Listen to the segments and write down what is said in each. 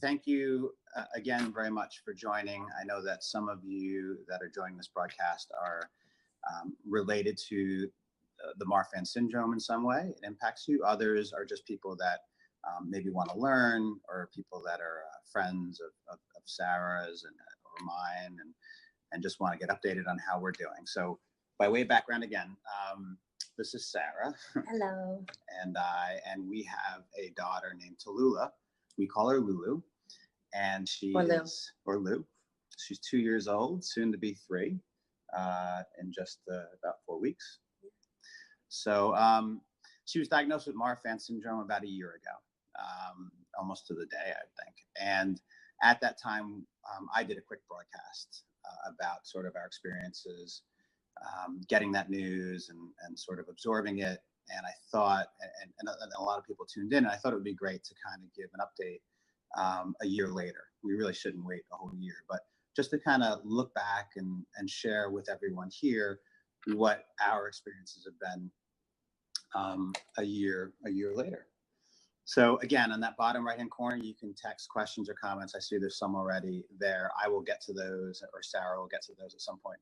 thank you again very much for joining. I know that some of you that are joining this broadcast are related to the Marfan Syndrome in some way. It impacts you. Others are just people that maybe want to learn, or people that are friends of Sarah's or mine, and just want to get updated on how we're doing. So by way of background again, this is Sarah. Hello. And we have a daughter named Tallulah. We call her Lulu, and or Lou. She's 2 years old, soon to be 3, in just about 4 weeks. So she was diagnosed with Marfan syndrome about a year ago, almost to the day, I think. And at that time, I did a quick broadcast about sort of our experiences, getting that news and sort of absorbing it. And I thought, and a lot of people tuned in, and I thought it would be great to kind of give an update a year later. We really shouldn't wait a whole year, but just to kind of look back and share with everyone here what our experiences have been a year later. So again, on that bottom right-hand corner, you can text questions or comments. I see there's some already there. I will get to those, or Sarah will get to those at some point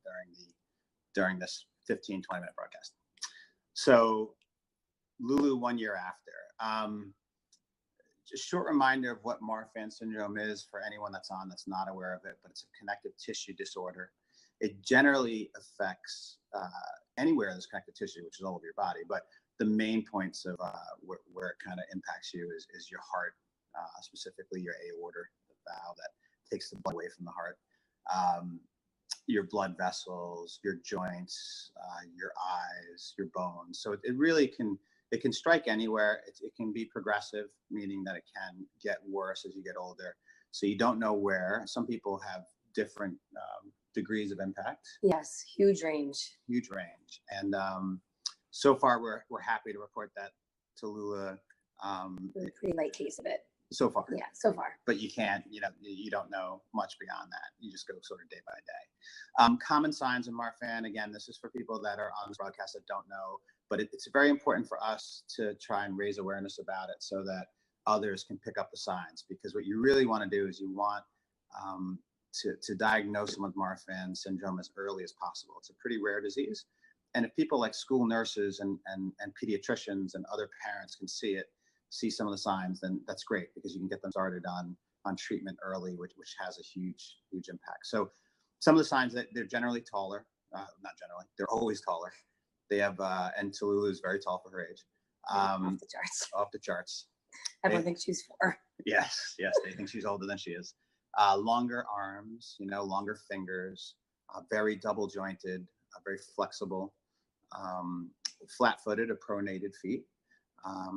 during this 15, 20-minute broadcast. So Lulu, 1 year after. Just a short reminder of what Marfan syndrome is for anyone that's not aware of it, but it's a connective tissue disorder. It generally affects anywhere there's connective tissue, which is all over your body, but the main points of where it kind of impacts you is your heart, specifically your aorta, the valve that takes the blood away from the heart, your blood vessels, your joints, your eyes, your bones. So it really can strike anywhere. It can be progressive, meaning that it can get worse as you get older. So you don't know where. Some people have different degrees of impact. Yes, huge range. Huge range. And so far, we're happy to report that Tallulah. A pretty light case of it. So far. Yeah, so far. But you can't, you don't know much beyond that. You just go sort of day by day. Common signs of Marfan, again, this is for people that are on this broadcast that don't know, but it's very important for us to try and raise awareness about it so that others can pick up the signs, because what you really want to do is you want to diagnose someone with Marfan syndrome as early as possible. It's a pretty rare disease. And if people like school nurses and pediatricians and other parents can see some of the signs, then that's great, because you can get them started on treatment early, which has a huge impact. So some of the signs that they're generally taller, not generally, they're always taller. They have, and Tallulah is very tall for her age. Off the charts. Off the charts. Everyone thinks she's 4. Yes, they think she's older than she is. Longer arms, longer fingers, very double jointed, very flexible, flat-footed or pronated feet.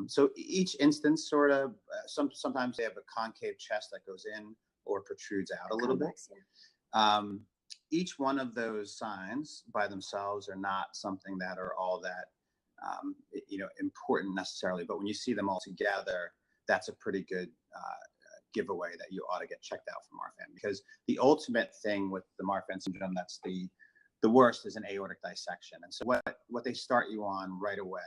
So each instance sort of, sometimes they have a concave chest that goes in or protrudes out a little bit. Yeah. Each one of those signs by themselves are not something that are all that, important necessarily. But when you see them all together, that's a pretty good giveaway that you ought to get checked out for Marfan, because the ultimate thing with the Marfan syndrome that's the worst is an aortic dissection. And so what they start you on right away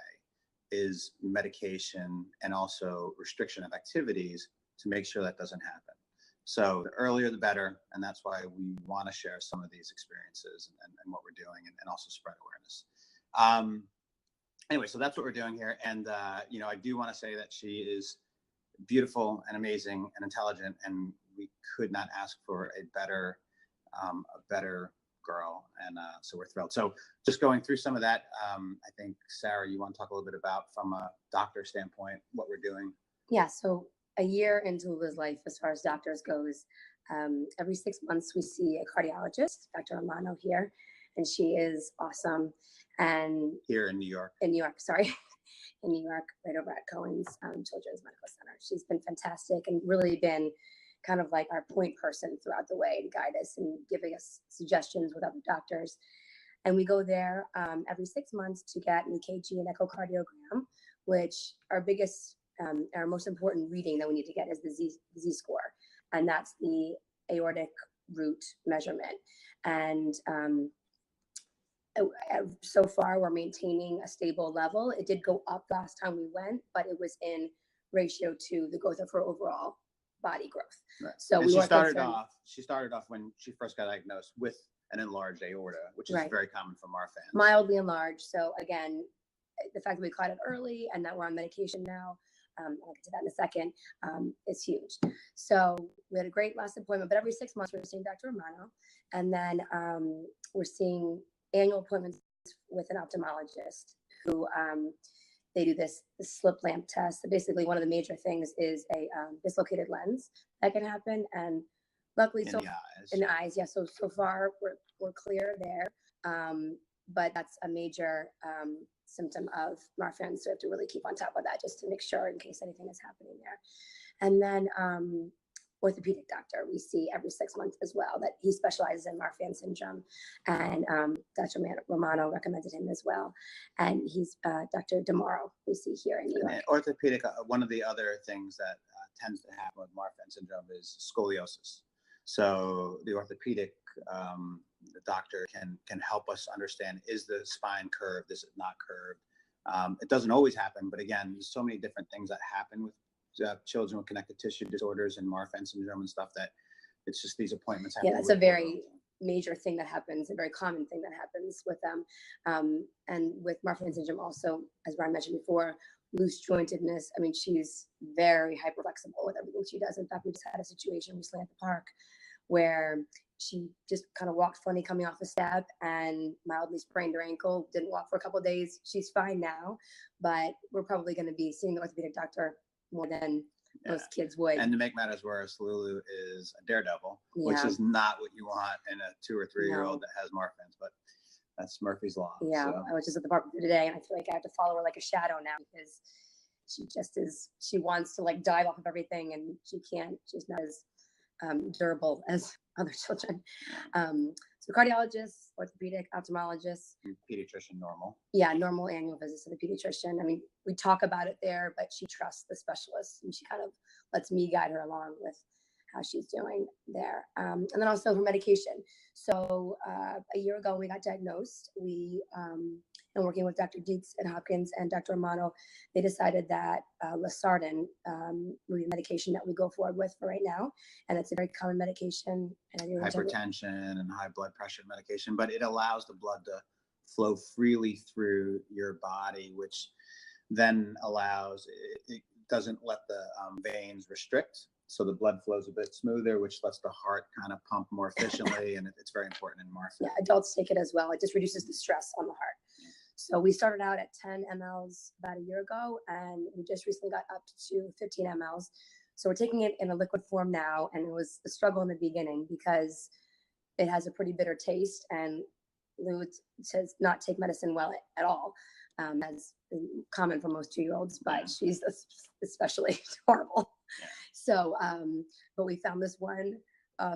is medication and also restriction of activities to make sure that doesn't happen. So the earlier the better, and that's why we want to share some of these experiences and what we're doing, and also spread awareness. Anyway, so that's what we're doing here. And I do want to say that she is beautiful and amazing and intelligent, and we could not ask for a better girl, and so we're thrilled. So just going through some of that, I think, Sarah, you want to talk a little bit about, from a doctor standpoint, what we're doing? Yeah, so a year into Lulu's life, as far as doctors goes, every 6 months we see a cardiologist, Dr. Romano here, and she is awesome. And here in New York, in New York, right over at Cohen's Children's Medical Center. She's been fantastic and really been kind of like our point person throughout the way to guide us and giving us suggestions with other doctors. And we go there every 6 months to get an EKG and echocardiogram, which our most important reading that we need to get is the Z score. And that's the aortic root measurement. And so far we're maintaining a stable level. It did go up last time we went, but it was in ratio to the growth of her overall body growth. Right. So and she started off when she first got diagnosed with an enlarged aorta, which is very common for Marfan. Mildly enlarged. So again, the fact that we caught it early and that we're on medication now, I'll get to that in a second, is huge. So we had a great last appointment, but every 6 months we're seeing Dr. Romano, and then we're seeing annual appointments with an ophthalmologist who they do this slip lamp test. So basically, one of the major things is a dislocated lens that can happen, and luckily, in the eyes, yeah. So far we're clear there, but that's a major symptom of Marfan. So we have to really keep on top of that just to make sure in case anything is happening there. And then orthopedic doctor we see every 6 months as well, that he specializes in Marfan syndrome, and Dr. Romano recommended him as well. And he's Dr. DeMauro we see here in New York. And orthopedic, one of the other things that tends to happen with Marfan syndrome is scoliosis. So the orthopedic doctor can help us understand, is the spine curved, is it not curved? It doesn't always happen, but again, there's so many different things that happen with children with connective tissue disorders and Marfan syndrome and stuff that it's just these appointments happen. Yeah, that's a very major thing that happens, a very common thing that happens with them. And with Marfan syndrome also, as Brian mentioned before, loose jointedness. I mean, she's very hyper flexible with everything she does. In fact, we just had a situation recently at the park where she just kind of walked funny coming off a step and mildly sprained her ankle, didn't walk for a couple of days. She's fine now, but we're probably going to be seeing the orthopedic doctor more than most kids would. And to make matters worse, Lulu is a daredevil, which is not what you want in a 2 or 3 year old that has Marfan's, but that's Murphy's Law. Yeah, so. I was just at the park today and I feel like I have to follow her like a shadow now because she just is, she wants to like dive off of everything and she can't, she's not as durable as other children. So cardiologist, orthopedic, ophthalmologist. Pediatrician, normal. Yeah, normal annual visits to the pediatrician. I mean, we talk about it there, but she trusts the specialist and she kind of lets me guide her along with how she's doing there. And then also her medication. So a year ago, we got diagnosed. We, and working with Dr. Dietz at Hopkins and Dr. Romano, they decided that Losartan would be a medication that we go forward with for right now. And it's a very common medication. And hypertension and high blood pressure medication, but it allows the blood to flow freely through your body, which then allows, it doesn't let the veins restrict. So the blood flows a bit smoother, which lets the heart kind of pump more efficiently. And it's very important in Marfan. Yeah, adults take it as well. It just reduces the stress on the heart. So we started out at 10 mLs about a year ago, and we just recently got up to 15 mLs. So we're taking it in a liquid form now, and it was a struggle in the beginning because it has a pretty bitter taste, and Lou says not take medicine well at all, as common for most 2-year-olds, but she's especially horrible. Yeah. So, but we found this one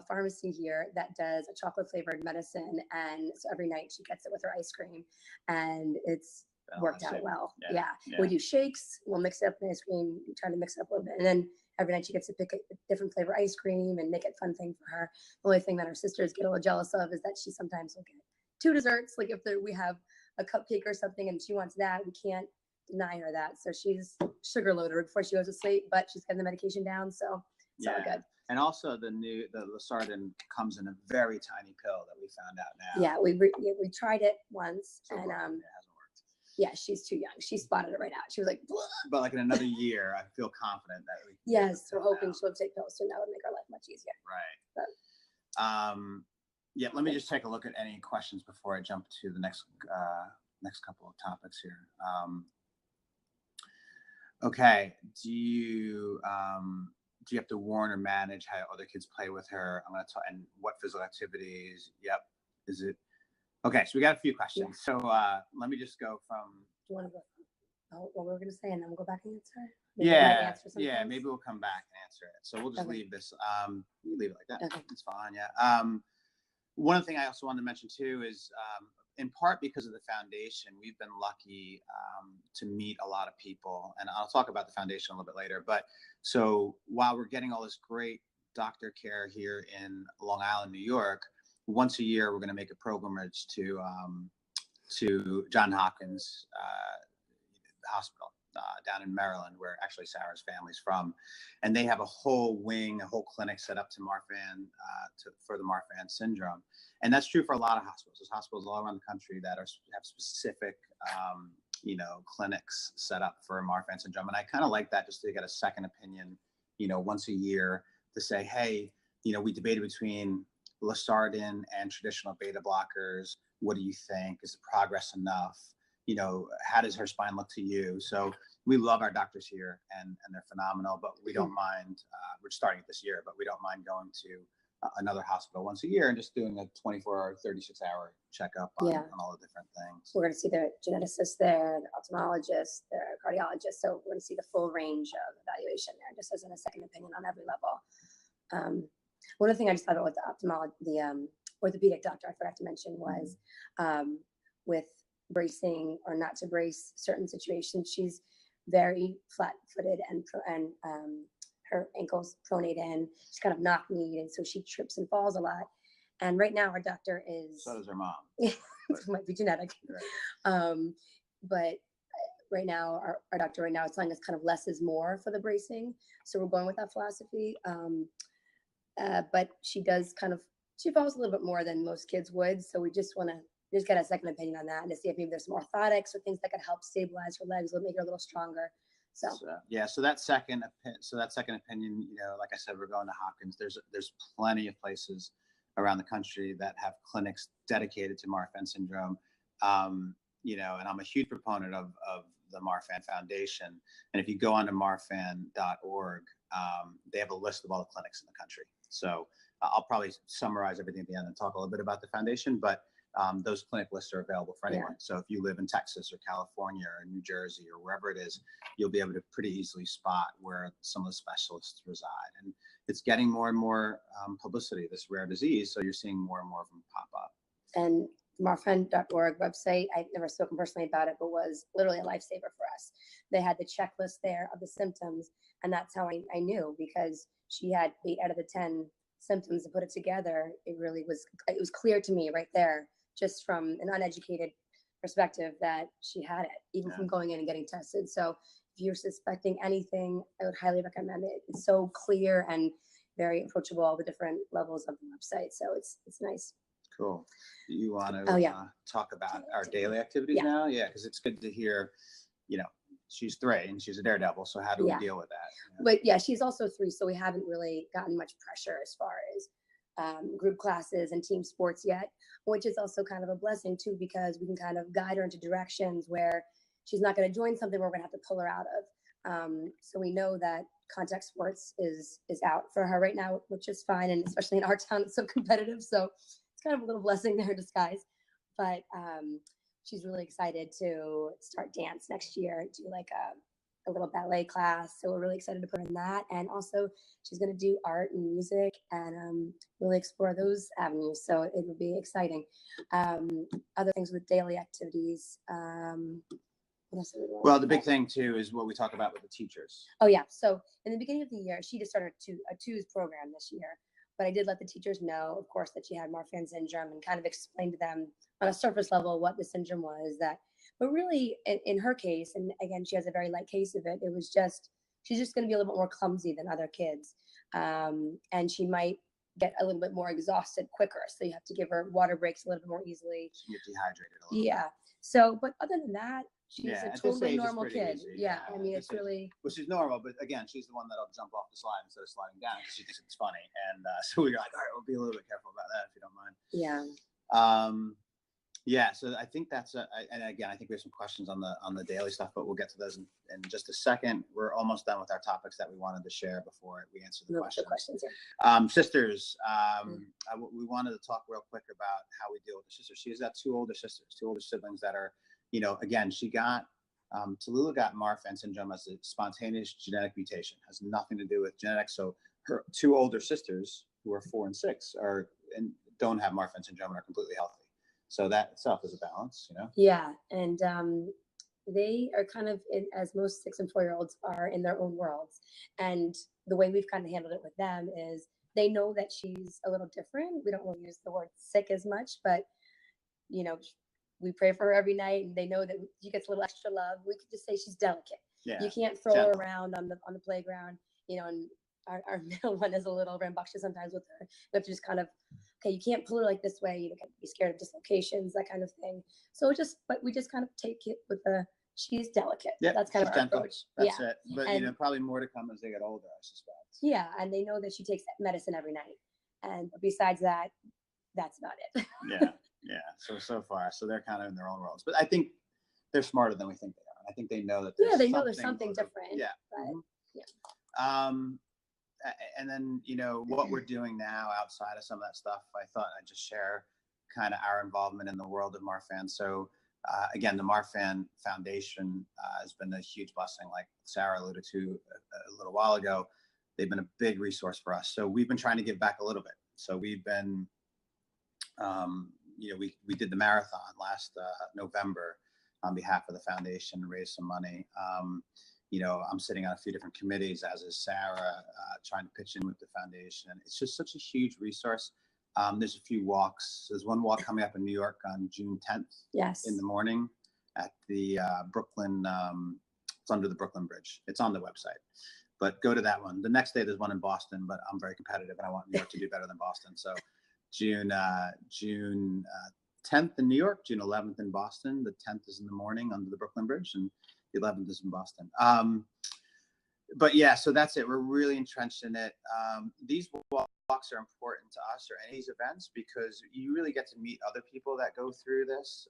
pharmacy here that does a chocolate flavored medicine, and so every night she gets it with her ice cream, and it's worked out well. Yeah. We do shakes, we'll mix it up in ice cream, try to mix it up a little bit, and then every night she gets to pick a different flavor ice cream and make it a fun thing for her. The only thing that her sisters get a little jealous of is that she sometimes will get 2 desserts, like if we have a cupcake or something and she wants that, we can't deny her that. So she's sugar loaded before she goes to sleep, but she's getting the medication down, so it's all good. And also the Losartan comes in a very tiny pill that we found out now. Yeah, we tried it once, so and it hasn't worked. Yeah, she's too young. She spotted it right out. She was like, "Bleh." But like in another year, I feel confident that we. Yes, we're hoping she'll take pills soon. That would make our life much easier. Right. But, yeah, let me just take a look at any questions before I jump to the next couple of topics here. Okay, do you have to warn or manage how other kids play with her? I'm going to talk, and what physical activities? Yep. Is it okay? So we got a few questions. Yeah. So let me just go from. Do you want to go? What we were going to say, and then we'll go back and answer. Maybe we'll come back and answer it. So we'll just leave this. You leave it like that. Okay. It's fine. Yeah. One thing I also wanted to mention too is, in part because of the foundation, we've been lucky to meet a lot of people, and I'll talk about the foundation a little bit later. But so while we're getting all this great doctor care here in Long Island, New York, once a year we're going to make a pilgrimage to Johns Hopkins hospital, down in Maryland, where actually Sarah's family's from, and they have a whole wing, a whole clinic set up to Marfan for the Marfan syndrome, and that's true for a lot of hospitals. There's hospitals all around the country that have specific clinics set up for Marfan syndrome, and I kind of like that, just to get a second opinion, once a year, to say, hey, we debated between losartan and traditional beta blockers. What do you think? Is the progress enough? How does her spine look to you? So we love our doctors here, and they're phenomenal, but we don't mind, we're starting it this year, but we don't mind going to another hospital once a year and just doing a 24 or 36-hour checkup on all the different things. We're going to see the geneticist there, the ophthalmologist, the cardiologist. So we're going to see the full range of evaluation there, just as in a second opinion on every level. One other thing I just thought about with the orthopedic doctor I forgot to mention was with bracing or not to brace certain situations, she's very flat-footed and her ankles pronate in. She's kind of knock-kneed, and so she trips and falls a lot. And right now, our doctor is. So does her mom. It might be genetic. Right. But right now, our doctor right now is telling us kind of less is more for the bracing. So we're going with that philosophy. But she falls a little bit more than most kids would. So we just want to get a second opinion on that and to see if maybe there's some orthotics or things that could help stabilize her legs or make her a little stronger. So that second opinion, like I said, we're going to Hopkins. There's plenty of places around the country that have clinics dedicated to Marfan syndrome. And I'm a huge proponent of the Marfan Foundation. And if you go onto marfan.org, they have a list of all the clinics in the country. So I'll probably summarize everything at the end and talk a little bit about the foundation, but those clinic lists are available for anyone. So if you live in Texas or California or New Jersey or wherever it is, you'll be able to pretty easily spot where some of the specialists reside. And it's getting more and more publicity, this rare disease. So you're seeing more and more of them pop up. And marfan.org website, I've never spoken personally about it, but was literally a lifesaver for us. They had the checklist there of the symptoms, and that's how I knew, because she had 8 out of the 10 symptoms to put it together. It was clear to me right there, just from an uneducated perspective, that she had it, even from going in and getting tested. So if you're suspecting anything, I would highly recommend it. It's so clear and very approachable, all the different levels of the website. So it's nice. Cool. Do you want to talk about our daily activities now? Yeah, because it's good to hear, she's 3 and she's a daredevil. So how do we deal with that? But she's also 3. So we haven't really gotten much pressure as far as group classes and team sports yet, which is also kind of a blessing too, because we can kind of guide her into directions where she's not going to join something we're going to have to pull her out of. So we know that contact sports is out for her right now, which is fine. And especially in our town, it's so competitive. So it's kind of a little blessing there in disguise. But she's really excited to start dance next year, do like a little ballet class. So we're really excited to put her in that. And also she's going to do art and music and really explore those avenues. So it will be exciting. Other things with daily activities. Well, the big thing too is what we talk about with the teachers. Oh yeah. So in the beginning of the year, she just started a twos program this year. But I did let the teachers know, of course, that she had Marfan syndrome and kind of explained to them on a surface level what the syndrome was. But really, in her case, and again, she has a very light case of it, it was just, she's just going to be a little bit more clumsy than other kids. And she might get a little bit more exhausted quicker. So you have to give her water breaks a little bit more easily. She gets dehydrated a little bit. So, but other than that, she's a totally normal kid. Easy. I mean, it's really. Well, she's normal, but again, she's the one that'll jump off the slide instead of sliding down because she thinks it's funny. And so we're like, all right, we'll be a little bit careful about that if you don't mind. So I think that's and again, I think we have some questions on the daily stuff, but we'll get to those in just a second. We're almost done with our topics that we wanted to share before we answer the questions. Sisters, we wanted to talk real quick about how we deal with the sisters. She's got 2 older sisters, 2 older siblings that are, again, she got Lulu got Marfan syndrome as a spontaneous genetic mutation. Has nothing to do with genetics. So her 2 older sisters, who are 4 and 6, don't have Marfan syndrome and are completely healthy. So that itself is a balance, Yeah, and they are kind of, as most 6 and 4-year-olds are, in their own worlds. And the way we've kind of handled it with them is they know that she's a little different. We don't really use the word sick as much, but we pray for her every night, and they know that she gets a little extra love. We could just say she's delicate. You can't throw her around on the playground, you know, and our middle one is a little rambunctious sometimes with her. We have to just kind of, okay, you can't pull her like this way. You don't have to be scared of dislocations, that kind of thing. So we just kind of take it with she's delicate. Yeah, that's kind of our gentle. approach. That's it. But you know, probably more to come as they get older, I suspect. Yeah, and they know that she takes medicine every night. And besides that, that's about it. Yeah. So far, so they're kind of in their own worlds. But I think they're smarter than we think they are. I think they know that. They know there's something different. Yeah. But, and then, you know, what we're doing now outside of some of that stuff, I thought I'd just share kind of our involvement in the world of Marfan. So again, the Marfan Foundation has been a huge blessing, like Sarah alluded to a little while ago. They've been a big resource for us. So we've been trying to give back a little bit. So we've been, you know, we did the marathon last November on behalf of the foundation and raised some money. You know, I'm sitting on a few different committees, as is Sarah, trying to pitch in with the foundation. It's just such a huge resource. There's a few walks. There's one walk coming up in New York on June 10th. Yes. In the morning at the Brooklyn, it's under the Brooklyn Bridge. It's on the website, but go to that one. The next day there's one in Boston, but I'm very competitive and I want New York to do better than Boston. So June 10th in New York, June 11th in Boston. The 10th is in the morning under the Brooklyn Bridge, and the 11th is in Boston. But yeah, so that's it. We're really entrenched in it. These walks are important to us, or any of these events, because you really get to meet other people that go through this.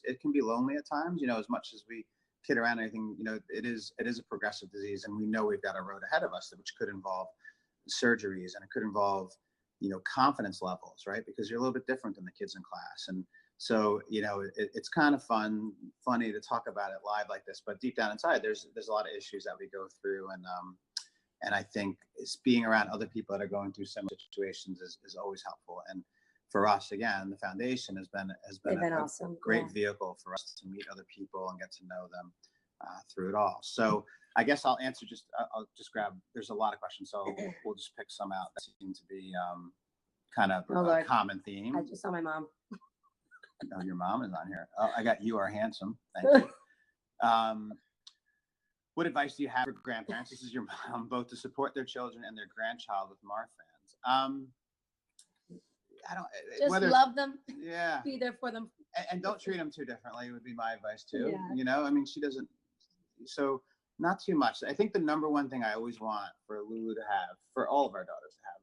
It can be lonely at times, you know, as much as we kid around and everything, you know, it is a progressive disease, and we know we've got a road ahead of us, which could involve surgeries, and it could involve, you know, confidence levels, right? Because you're a little bit different than the kids in class. And so, you know, it's kind of funny to talk about it live like this, but deep down inside, there's a lot of issues that we go through. And I think it's being around other people that are going through similar situations is always helpful. And for us, again, the foundation has been awesome. a great vehicle for us to meet other people and get to know them through it all. So I guess I'll answer I'll just grab, there's a lot of questions, so we'll just pick some out that seem to be kind of a common theme. I just saw my mom. Oh, your mom is on here. Oh, I got You Are Handsome. Thank you. What advice do you have for grandparents? This is your mom, both to support their children and their grandchild with Marfans. I don't just love them. Yeah. Be there for them. And don't treat them too differently would be my advice too. Yeah. You know, I mean, she doesn't. So not too much. I think the number one thing I always want for Lulu to have, for all of our daughters to have,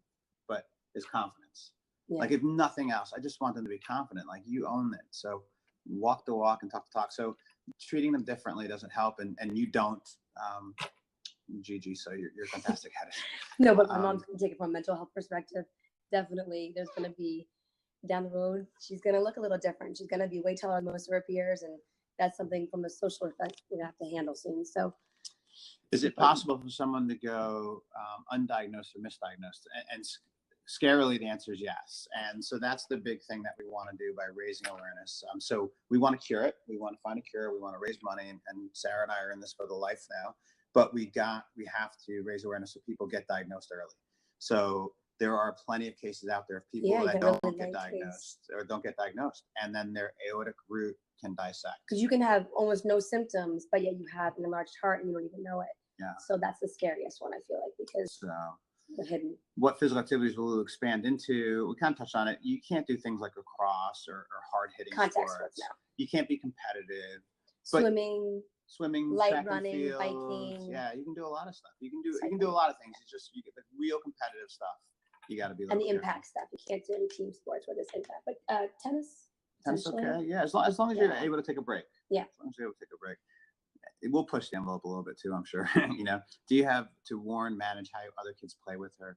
but is confidence. Yeah. Like if nothing else, I just want them to be confident. Like you own it. So walk the walk and talk the talk. So treating them differently doesn't help, and you don't. Gigi, so you're fantastic at it. No, but my mom's gonna take it from a mental health perspective. Definitely, there's gonna be down the road. She's gonna look a little different. She's gonna be way taller than most of her peers, and that's something from a social effect we're gonna have to handle soon. So, is it possible for someone to go undiagnosed or misdiagnosed? And scarily, the answer is yes. And so that's the big thing that we want to do by raising awareness. So we want to cure it. We want to find a cure. We want to raise money. And Sarah and I are in this for the life now. But we have to raise awareness so people get diagnosed early. So there are plenty of cases out there of people that don't get diagnosed or don't get diagnosed. And then their aortic root can dissect. Because you can have almost no symptoms, but yet you have an enlarged heart and you don't even know it. Yeah. So that's the scariest one, I feel like, because they're hidden. What physical activities will you expand into? We kind of touched on it. You can't do things like lacrosse or hard-hitting sports. Now. You can't be competitive. Swimming, light running, biking. Yeah, you can do a lot of stuff. You can do a lot of things. It's just you get the real competitive stuff. You got to be. And the impact stuff. You can't do any team sports where there's impact. But tennis. Tennis, okay. Yeah, as long as you're able to take a break. Yeah. As long as you're able to take a break. It will push the envelope a little bit too, I'm sure. You know, do you have to manage how other kids play with her?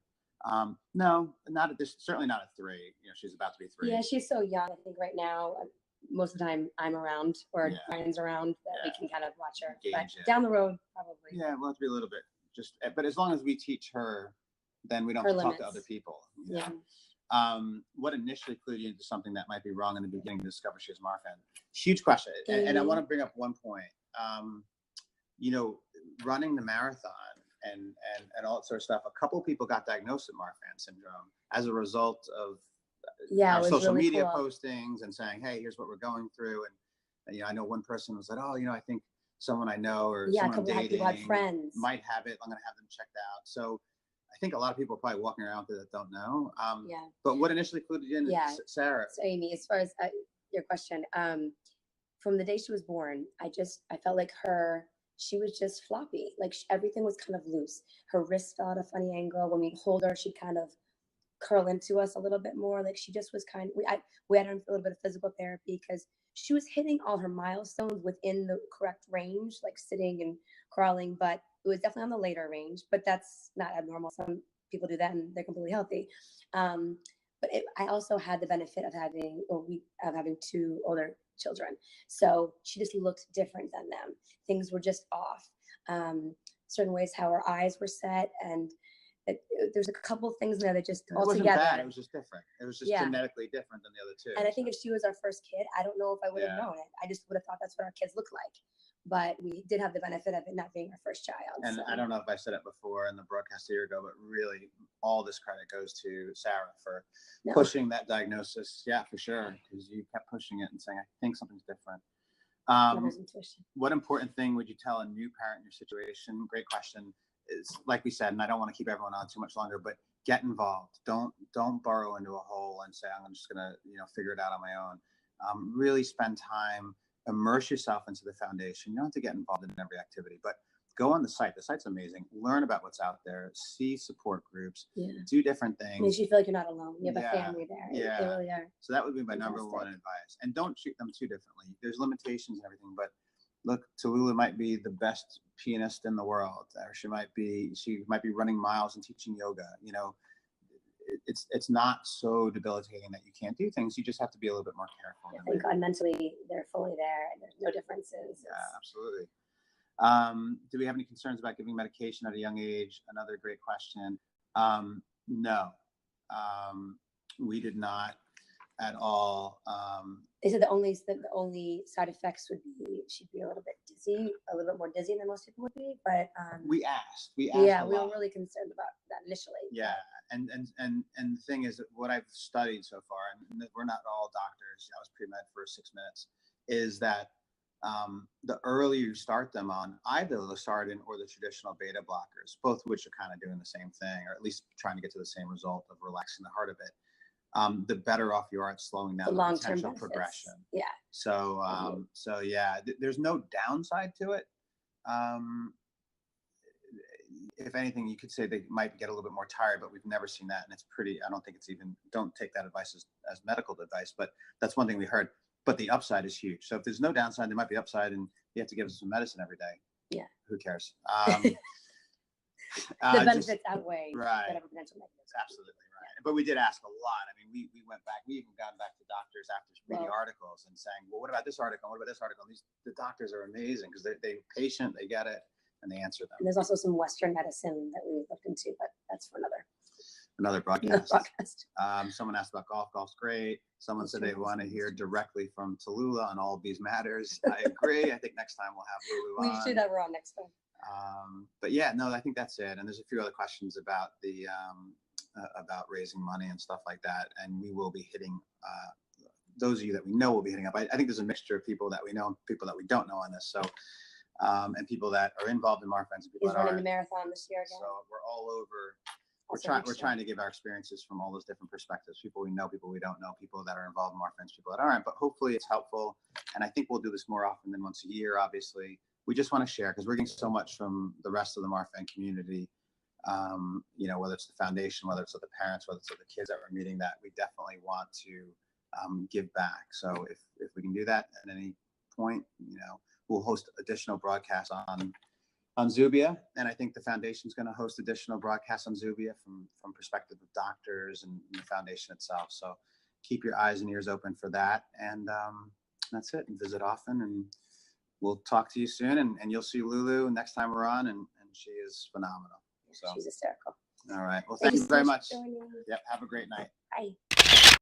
No, not at this. Certainly not at 3. You know, she's about to be 3. Yeah, she's so young. I think right now, most of the time I'm around or Ryan's around that we can kind of watch her. But down the road, probably. Yeah, we'll have to be a little bit but as long as we teach her, then we don't have to talk to other people. Yeah. What initially clued you into something that might be wrong in the beginning to discover she was Marfan? Huge question. And I want to bring up one point. You know, running the marathon and all that sort of stuff, a couple of people got diagnosed with Marfan syndrome as a result of our social media postings and saying, hey, here's what we're going through. And you know, I know one person was like, oh, you know, I think someone I know or Yeah, a someone couple I'm of people had dating friends. might have it. I'm going to have them checked out. So I think a lot of people are probably walking around there that don't know. Yeah. But what initially clued you in, Yeah. Sarah? So Amy, as far as your question, from the day she was born, I felt like she was just floppy. Like everything was kind of loose. Her wrist fell at a funny angle. When we'd hold her, she'd kind of curl into us a little bit more. Like she just was we had her in a little bit of physical therapy because she was hitting all her milestones within the correct range, like sitting and crawling, but it was definitely on the later range, but that's not abnormal. Some people do that and they're completely healthy. But I also had the benefit of having two older children. So she just looked different than them. Things were just off. Certain ways how her eyes were set, and there's a couple things there that just all wasn't together. bad. It was just different. It was just genetically different than the other two. And I think if she was our first kid, I don't know if I would have known it. I just would have thought that's what our kids look like. But we did have the benefit of it not being our first child. And I don't know if I said it before in the broadcast a year ago, but really all this credit goes to Sarah for pushing that diagnosis. Yeah, for sure. Because you kept pushing it and saying, I think something's different. What important thing would you tell a new parent in your situation? Great question. Is like we said, and I don't want to keep everyone on too much longer, but get involved. Don't burrow into a hole and say, I'm just gonna figure it out on my own. Really spend time, immerse yourself into the foundation. You don't have to get involved in every activity, but go on the site. The site's amazing. Learn about what's out there. See support groups. Do different things. Makes you feel like you're not alone. You have a family there. Yeah, they really are. So that would be my number one advice. And don't treat them too differently. There's limitations and everything, but look, Lulu might be the best pianist in the world, or she might be running miles and teaching yoga. It's not so debilitating that you can't do things. You just have to be a little bit more careful. Thank God, mentally they're fully there, and there's no differences. Yeah, absolutely. Do we have any concerns about giving medication at a young age? Another great question. No, we did not at all. They said the only side effects would be she'd be a little bit more dizzy than most people would be. But we asked. Yeah, we were really concerned about that initially. Yeah, and the thing is that what I've studied so far, and we're not all doctors. I was pre-med for 6 minutes. Is that the earlier you start them on either the Losartan or the traditional beta blockers, both of which are kind of doing the same thing, or at least trying to get to the same result of relaxing the heart a bit. The better off you are at slowing down the potential progression. Yeah. So, there's no downside to it. If anything, you could say they might get a little bit more tired, but we've never seen that. And it's I don't think it's even, don't take that advice as medical advice, but that's one thing we heard. But the upside is huge. So if there's no downside, there might be upside, and you have to give us some medicine every day. Yeah. Who cares? The benefits outweigh whatever potential negatives. Absolutely right. But we did ask a lot. I mean, we went back. We even gone back to doctors after reading articles and saying, well, what about this article? What about this article? The doctors are amazing because they're patient, they get it, and they answer them. And there's also some Western medicine that we looked into, but that's for another broadcast. Someone asked about golf. Golf's great. Someone said they want to hear directly from Tallulah on All Bees Matters. I agree. I think next time we'll have Lulu on. We should have her on next time. But yeah, no, I think that's it. And there's a few other questions about the about raising money and stuff like that. And we will be hitting those of you that we know will be hitting up. I think there's a mixture of people that we know and people that we don't know on this. So and people that are involved in Marfan and people that are running the marathon this year again. So we're all over. We're trying to give our experiences from all those different perspectives. People we know, people we don't know, people that are involved in Marfan, people that aren't. But hopefully it's helpful. And I think we'll do this more often than once a year. Obviously, we just want to share because we're getting so much from the rest of the Marfan community. Whether it's the foundation, whether it's with the parents, whether it's with the kids that we're meeting, that we definitely want to give back. So if we can do that at any point, we'll host additional broadcasts on Zubia, and I think the foundation is going to host additional broadcasts on Zubia from perspective of doctors and the foundation itself. So keep your eyes and ears open for that, and that's it. And visit often, and we'll talk to you soon. And you'll see Lulu next time we're on, and she is phenomenal. So she's hysterical. All right. Well, thank you very much. Yep. Have a great night. Bye.